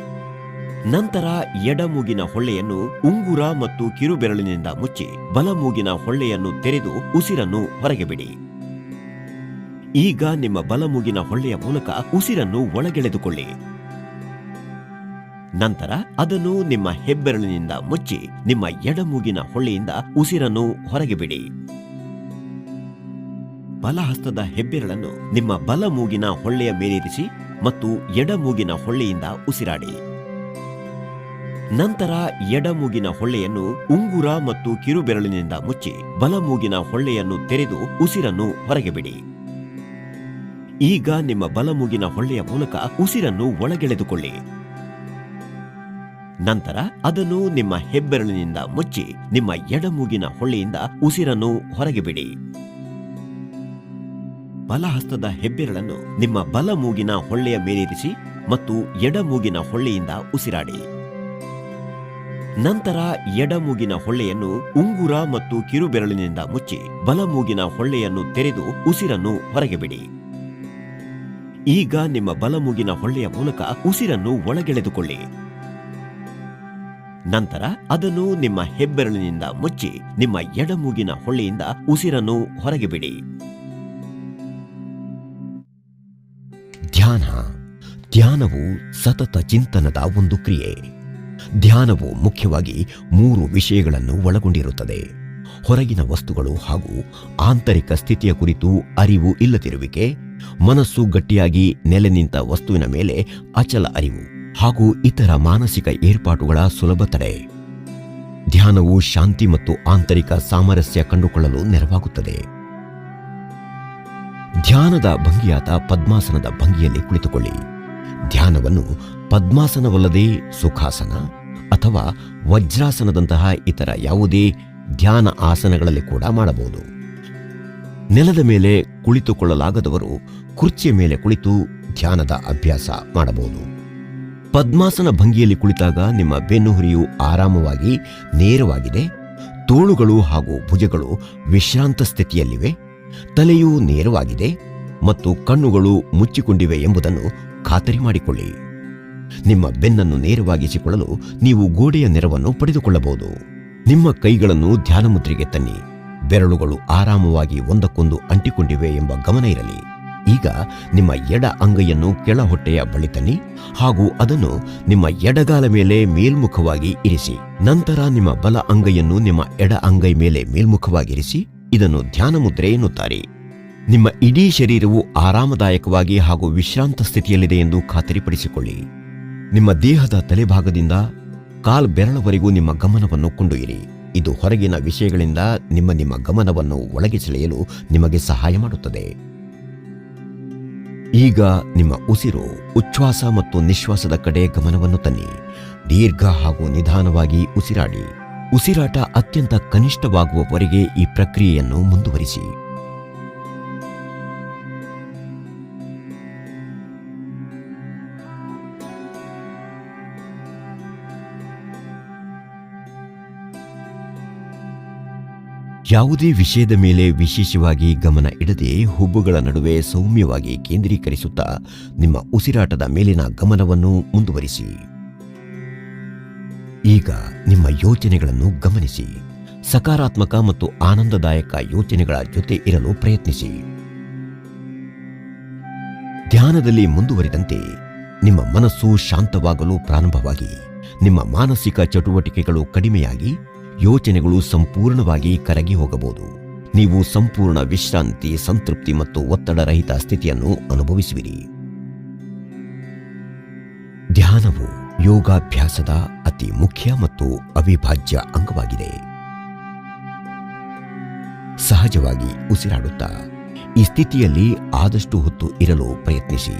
ನಂತರ ಎಡಮೂಗಿನ ಹೊಳ್ಳೆಯನ್ನು ಉಂಗುರ ಮತ್ತು ಕಿರುಬೆರಳಿನಿಂದ ಮುಚ್ಚಿ ಬಲಮೂಗಿನ ಹೊಳ್ಳೆಯನ್ನು ತೆರೆದು ಉಸಿರನ್ನು ಹೊರಗೆ ಬಿಡಿ. ಈಗ ನಿಮ್ಮ ಬಲಮೂಗಿನ ಹೊಳ್ಳೆಯ ಮೂಲಕ ಉಸಿರನ್ನು ಒಳಗೆಳೆದುಕೊಳ್ಳಿ. ನಂತರ ಅದನ್ನು ನಿಮ್ಮ ಹೆಬ್ಬೆರಳಿನಿಂದ ಮುಚ್ಚಿ ನಿಮ್ಮ ಎಡಮೂಗಿನ ಹೊಳ್ಳೆಯಿಂದ ಉಸಿರನ್ನು ಹೊರಗೆ ಬಿಡಿ. ಬಲಹಸ್ತದ ಹೆಬ್ಬೆರಳನ್ನು ನಿಮ್ಮ ಬಲಮೂಗಿನ ಹೊಳ್ಳೆಯ ಮೇಲಿರಿಸಿ ಮತ್ತು ಎಡಮೂಗಿನ ಹೊಳ್ಳೆಯಿಂದ ಉಸಿರಾಡಿ. ನಂತರ ಎಡಮೂಗಿನ ಹೊಳ್ಳೆಯನ್ನು ಉಂಗುರ ಮತ್ತು ಕಿರುಬೆರಳಿನಿಂದ ಮುಚ್ಚಿ ಬಲಮೂಗಿನ ಹೊಳ್ಳೆಯನ್ನು ತೆರೆದು ಉಸಿರನ್ನು ಹೊರಗೆ ಬಿಡಿ. ಈಗ ನಿಮ್ಮ ಬಲಮೂಗಿನ ಹೊಳ್ಳೆಯ ಮೂಲಕ ಉಸಿರನ್ನು ಒಳಗೆಳೆದುಕೊಳ್ಳಿ. ನಂತರ ಅದನ್ನು ನಿಮ್ಮ ಹೆಬ್ಬೆರಳಿನಿಂದ ಮುಚ್ಚಿ ನಿಮ್ಮ ಎಡಮೂಗಿನ ಹೊಳ್ಳೆಯಿಂದ ಉಸಿರನ್ನು ಹೊರಗೆ ಬಿಡಿ. ಬಲಹಸ್ತದ ಹೆಬ್ಬೆರಳನ್ನು ನಿಮ್ಮ ಬಲಮೂಗಿನ ಹೊಳ್ಳೆಯ ಮೇಲಿರಿಸಿ ಮತ್ತು ಎಡಮೂಗಿನ ಹೊಳ್ಳೆಯಿಂದ ಉಸಿರಾಡಿ. ನಂತರ ಎಡಮೂಗಿನ ಹೊಳ್ಳೆಯನ್ನು ಉಂಗುರ ಮತ್ತು ಕಿರುಬೆರಳಿನಿಂದ ಮುಚ್ಚಿ ಬಲಮೂಗಿನ ಹೊಳ್ಳೆಯನ್ನು ತೆರೆದು ಉಸಿರನ್ನು ಹೊರಗೆ ಬಿಡಿ. ಈಗ ನಿಮ್ಮ ಬಲಮೂಗಿನ ಹೊಳ್ಳೆಯ ಮೂಲಕ ಉಸಿರನ್ನು ಒಳಗೆಳೆದುಕೊಳ್ಳಿ. ನಂತರ ಅದನ್ನು ನಿಮ್ಮ ಹೆಬ್ಬೆರಳಿನಿಂದ ಮುಚ್ಚಿ ನಿಮ್ಮ ಎಡಮೂಗಿನ ಹೊಳ್ಳೆಯಿಂದ ಉಸಿರನ್ನು ಹೊರಗೆ ಬಿಡಿ. ಧ್ಯಾನವು ಸತತ ಚಿಂತನದ ಒಂದು ಕ್ರಿಯೆ. ಧ್ಯಾನವು ಮುಖ್ಯವಾಗಿ 3 ವಿಷಯಗಳನ್ನು ಒಳಗೊಂಡಿರುತ್ತದೆ: ಹೊರಗಿನ ವಸ್ತುಗಳು ಹಾಗೂ ಆಂತರಿಕ ಸ್ಥಿತಿಯ ಕುರಿತು ಅರಿವು ಇಲ್ಲದಿರುವಿಕೆ, ಮನಸ್ಸು ಗಟ್ಟಿಯಾಗಿ ನೆಲೆ ನಿಂತ ವಸ್ತುವಿನ ಮೇಲೆ ಅಚಲ ಅರಿವು ಹಾಗೂ ಇತರ ಮಾನಸಿಕ ಏರ್ಪಾಟುಗಳ ಸುಲಭ ತಡೆ. ಧ್ಯಾನವು ಶಾಂತಿ ಮತ್ತು ಆಂತರಿಕ ಸಾಮರಸ್ಯ ಕಂಡುಕೊಳ್ಳಲು ನೆರವಾಗುತ್ತದೆ. ಧ್ಯಾನದ ಭಂಗಿಯಾದ ಪದ್ಮಾಸನದ ಭಂಗಿಯಲ್ಲಿ ಕುಳಿತುಕೊಳ್ಳಿ. ಧ್ಯಾನವನ್ನು ಪದ್ಮಾಸನವಲ್ಲದೆ ಸುಖಾಸನ ಅಥವಾ ವಜ್ರಾಸನದಂತಹ ಇತರ ಯಾವುದೇ ಧ್ಯಾನ ಆಸನಗಳಲ್ಲಿ ಕೂಡ ಮಾಡಬಹುದು. ನೆಲದ ಮೇಲೆ ಕುಳಿತುಕೊಳ್ಳಲಾಗದವರು ಕುರ್ಚಿಯ ಮೇಲೆ ಕುಳಿತು ಧ್ಯಾನದ ಅಭ್ಯಾಸ ಮಾಡಬಹುದು. ಪದ್ಮಾಸನ ಭಂಗಿಯಲ್ಲಿ ಕುಳಿತಾಗ ನಿಮ್ಮ ಬೆನ್ನುಹುರಿಯು ಆರಾಮವಾಗಿ ನೇರವಾಗಿದೆ, ತೋಳುಗಳು ಹಾಗೂ ಭುಜಗಳು ವಿಶ್ರಾಂತ ಸ್ಥಿತಿಯಲ್ಲಿವೆ, ತಲೆಯೂ ನೇರವಾಗಿದೆ ಮತ್ತು ಕಣ್ಣುಗಳು ಮುಚ್ಚಿಕೊಂಡಿವೆ ಎಂಬುದನ್ನು ಖಾತರಿ ಮಾಡಿಕೊಳ್ಳಿ. ನಿಮ್ಮ ಬೆನ್ನನ್ನು ನೇರವಾಗಿಸಿಕೊಳ್ಳಲು ನೀವು ಗೋಡೆಯ ನೆರವನ್ನು ಪಡೆದುಕೊಳ್ಳಬಹುದು. ನಿಮ್ಮ ಕೈಗಳನ್ನು ಧ್ಯಾನ ಮುದ್ರೆಗೆ ತನ್ನಿ. ಬೆರಳುಗಳು ಆರಾಮವಾಗಿ ಒಂದಕ್ಕೊಂದು ಅಂಟಿಕೊಂಡಿವೆ ಎಂಬ ಗಮನ ಇರಲಿ. ಈಗ ನಿಮ್ಮ ಎಡ ಅಂಗೈಯನ್ನು ಕೆಳ ಹೊಟ್ಟೆಯ ಬಳಿ ತನ್ನಿ ಹಾಗೂ ಅದನ್ನು ನಿಮ್ಮ ಎಡಗಾಲ ಮೇಲೆ ಮೇಲ್ಮುಖವಾಗಿ ಇರಿಸಿ. ನಂತರ ನಿಮ್ಮ ಬಲ ಅಂಗೈಯನ್ನು ನಿಮ್ಮ ಎಡ ಅಂಗೈ ಮೇಲೆ ಮೇಲ್ಮುಖವಾಗಿರಿಸಿ. ಇದನ್ನು ಧ್ಯಾನ ಮುದ್ರೆ ಎನ್ನುತ್ತಾರೆ. ನಿಮ್ಮ ಇಡೀ ಶರೀರವು ಆರಾಮದಾಯಕವಾಗಿ ಹಾಗೂ ವಿಶ್ರಾಂತ ಸ್ಥಿತಿಯಲ್ಲಿದೆ ಎಂದು ಖಾತರಿಪಡಿಸಿಕೊಳ್ಳಿ. ನಿಮ್ಮ ದೇಹದ ತಲೆಭಾಗದಿಂದ ಕಾಲ್ ಬೆರಳವರೆಗೂ ನಿಮ್ಮ ಗಮನವನ್ನು ಕೊಂಡೊಯ್ಯಿರಿ. ಇದು ಹೊರಗಿನ ವಿಷಯಗಳಿಂದ ನಿಮ್ಮ ಗಮನವನ್ನು ಒಳಗೆ ಸೆಳೆಯಲು ನಿಮಗೆ ಸಹಾಯ ಮಾಡುತ್ತದೆ. ಈಗ ನಿಮ್ಮ ಉಸಿರು, ಉಚ್ಛ್ವಾಸ ಮತ್ತು ನಿಶ್ವಾಸದ ಕಡೆ ಗಮನವನ್ನು ತನ್ನಿ. ದೀರ್ಘ ಹಾಗೂ ನಿಧಾನವಾಗಿ ಉಸಿರಾಡಿ. ಉಸಿರಾಟ ಅತ್ಯಂತ ಕನಿಷ್ಠವಾಗುವವರೆಗೆ ಈ ಪ್ರಕ್ರಿಯೆಯನ್ನು ಮುಂದುವರಿಸಿ. ಯಾವುದೇ ವಿಷಯದ ಮೇಲೆ ವಿಶೇಷವಾಗಿ ಗಮನ ಇಡದೆ ಹುಬ್ಬುಗಳ ನಡುವೆ ಸೌಮ್ಯವಾಗಿ ಕೇಂದ್ರೀಕರಿಸುತ್ತಾ ನಿಮ್ಮ ಉಸಿರಾಟದ ಮೇಲಿನ ಗಮನವನ್ನು ಮುಂದುವರಿಸಿ. ಈಗ ನಿಮ್ಮ ಯೋಚನೆಗಳನ್ನು ಗಮನಿಸಿ. ಸಕಾರಾತ್ಮಕ ಮತ್ತು ಆನಂದದಾಯಕ ಯೋಚನೆಗಳ ಜೊತೆ ಇರಲು ಪ್ರಯತ್ನಿಸಿ. ಧ್ಯಾನದಲ್ಲಿ ಮುಂದುವರಿದಂತೆ ನಿಮ್ಮ ಮನಸ್ಸು ಶಾಂತವಾಗಲು ಪ್ರಾರಂಭವಾಗಿ ನಿಮ್ಮ ಮಾನಸಿಕ ಚಟುವಟಿಕೆಗಳು ಕಡಿಮೆಯಾಗಿ ಯೋಚನೆಗಳು ಸಂಪೂರ್ಣವಾಗಿ ಕರಗಿ ಹೋಗಬಹುದು. ನೀವು ಸಂಪೂರ್ಣ ವಿಶ್ರಾಂತಿ, ಸಂತೃಪ್ತಿ ಮತ್ತು ಒತ್ತಡರಹಿತ ಸ್ಥಿತಿಯನ್ನು ಅನುಭವಿಸುವಿರಿ. ಧ್ಯಾನವು ಯೋಗಾಭ್ಯಾಸದ ಅತಿ ಮುಖ್ಯ ಮತ್ತು ಅವಿಭಾಜ್ಯ ಅಂಗವಾಗಿದೆ. ಸಹಜವಾಗಿ ಉಸಿರಾಡುತ್ತಾ ಈ ಸ್ಥಿತಿಯಲ್ಲಿ ಆದಷ್ಟು ಹೊತ್ತು ಇರಲು ಪ್ರಯತ್ನಿಸಿ.